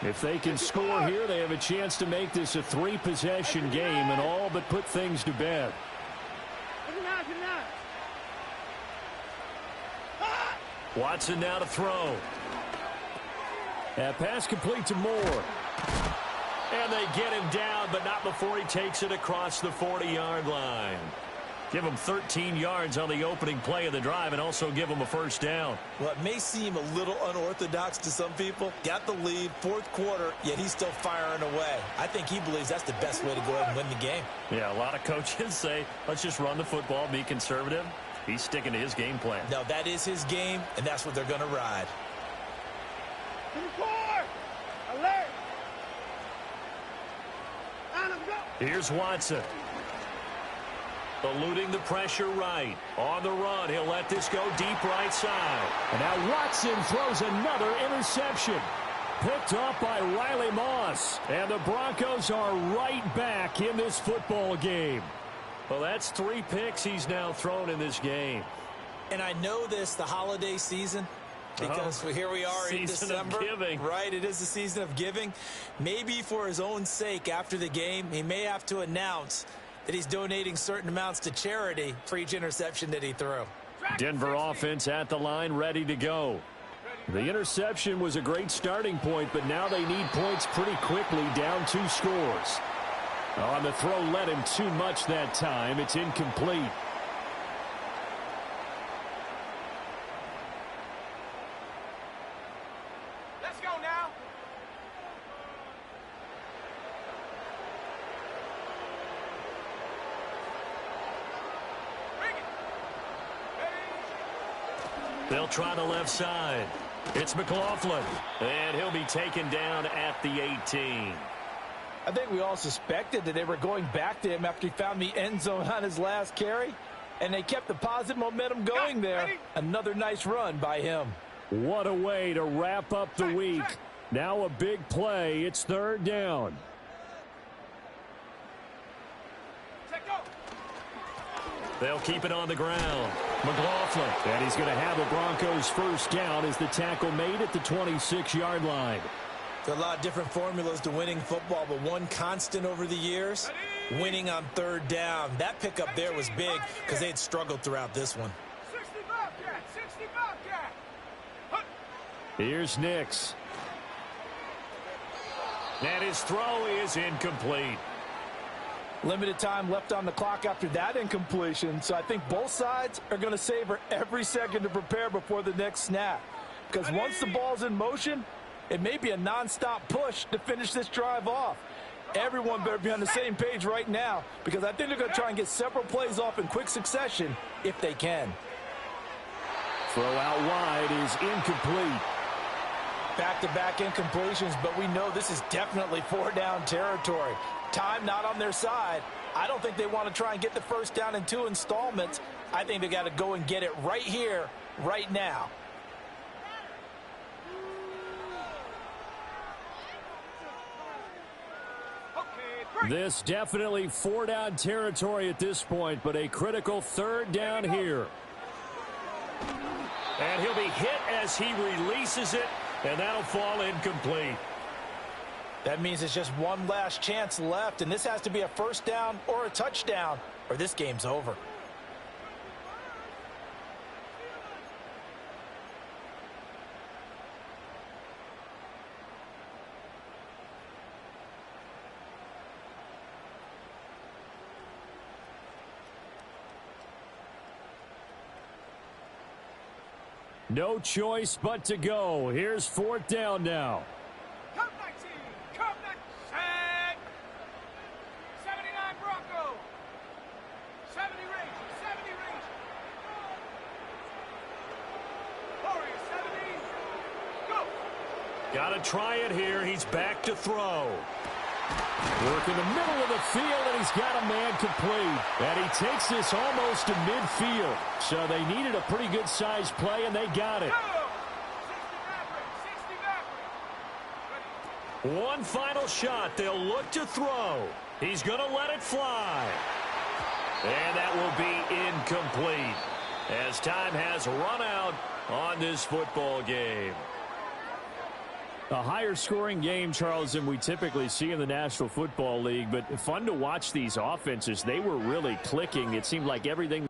Speaker 5: If they can score here, they have a chance to make this a 3-possession game and all but put things to bed. Watson now to throw. That pass complete to Moore.
Speaker 1: And they get him down, but not before he takes it across the 40-yard line. Give him 13 yards on the opening play of the drive and also give him a first down.
Speaker 4: Well, it may seem a little unorthodox to some people. Got the lead, fourth quarter, yet he's still firing away. I think he believes that's the best way to go ahead and win the game.
Speaker 1: Yeah, a lot of coaches say, let's just run the football, be conservative. He's sticking to his game plan.
Speaker 4: No, that is his game, and that's what they're going to ride.
Speaker 3: Alert!
Speaker 1: Here's Watson. Eluding the pressure right. On the run, he'll let this go deep right side.
Speaker 5: And now Watson throws another interception. Picked up by Riley Moss. And the Broncos are right back in this football game.
Speaker 1: Well, that's 3 picks he's now thrown in this game.
Speaker 4: And I know this, the holiday season, because here we are in December.
Speaker 1: Season of giving.
Speaker 4: Right, it is the season of giving. Maybe for his own sake after the game, he may have to announce that he's donating certain amounts to charity for each interception that he threw.
Speaker 5: Denver offense at the line, ready to go. The interception was a great starting point, but now they need points pretty quickly, down 2 scores. On the throw, led him too much that time. It's incomplete.
Speaker 3: Let's go now. Bring it.
Speaker 1: They'll try the left side. It's McLaughlin. And he'll be taken down at the 18.
Speaker 2: I think we all suspected that they were going back to him after he found the end zone on his last carry. And they kept the positive momentum going there. Another nice run by him.
Speaker 5: What a way to wrap up the week. Now a big play. It's 3rd down.
Speaker 1: They'll keep it on the ground.
Speaker 5: McLaughlin. And he's going to have a Broncos first down as the tackle made at the 26-yard line.
Speaker 4: There are a lot of different formulas to winning football, but one constant over the years, winning on 3rd down. That pickup there was big because they had struggled throughout this one.
Speaker 3: 60 Bobcat.
Speaker 5: Here's Nix.
Speaker 1: And his throw is incomplete.
Speaker 2: Limited time left on the clock after that incompletion, so I think both sides are going to savor every second to prepare before the next snap. Because once the ball's in motion, it may be a nonstop push to finish this drive off. Everyone better be on the same page right now, because I think they're going to try and get several plays off in quick succession if they can.
Speaker 5: Throw out wide is incomplete.
Speaker 2: Back-to-back incompletions, but we know this is definitely 4-down territory. Time not on their side. I don't think they want to try and get the first down in 2 installments. I think they got to go and get it right here, right now.
Speaker 5: This definitely 4-down territory at this point, but a critical 3rd down here.
Speaker 1: And he'll be hit as he releases it, and that'll fall incomplete.
Speaker 2: That means it's just one last chance left, and this has to be a first down or a touchdown, or this game's over.
Speaker 5: No choice but to go. Here's 4th down now.
Speaker 3: Come 19. Come 19. Set. 79 Bronco. 70 range. 70 range. Warrior 70. Go.
Speaker 1: Got to try it here. He's back to throw.
Speaker 5: Work in the middle of the field, and he's got a man complete. And he takes this almost to midfield. So they needed a pretty good-sized play, and they got it.
Speaker 3: 60 Maverick.
Speaker 1: One final shot. They'll look to throw. He's going to let it fly. And that will be incomplete as time has run out on this football game.
Speaker 5: A higher scoring game, Charles, than we typically see in the National Football League, but fun to watch these offenses. They were really clicking. It seemed like everything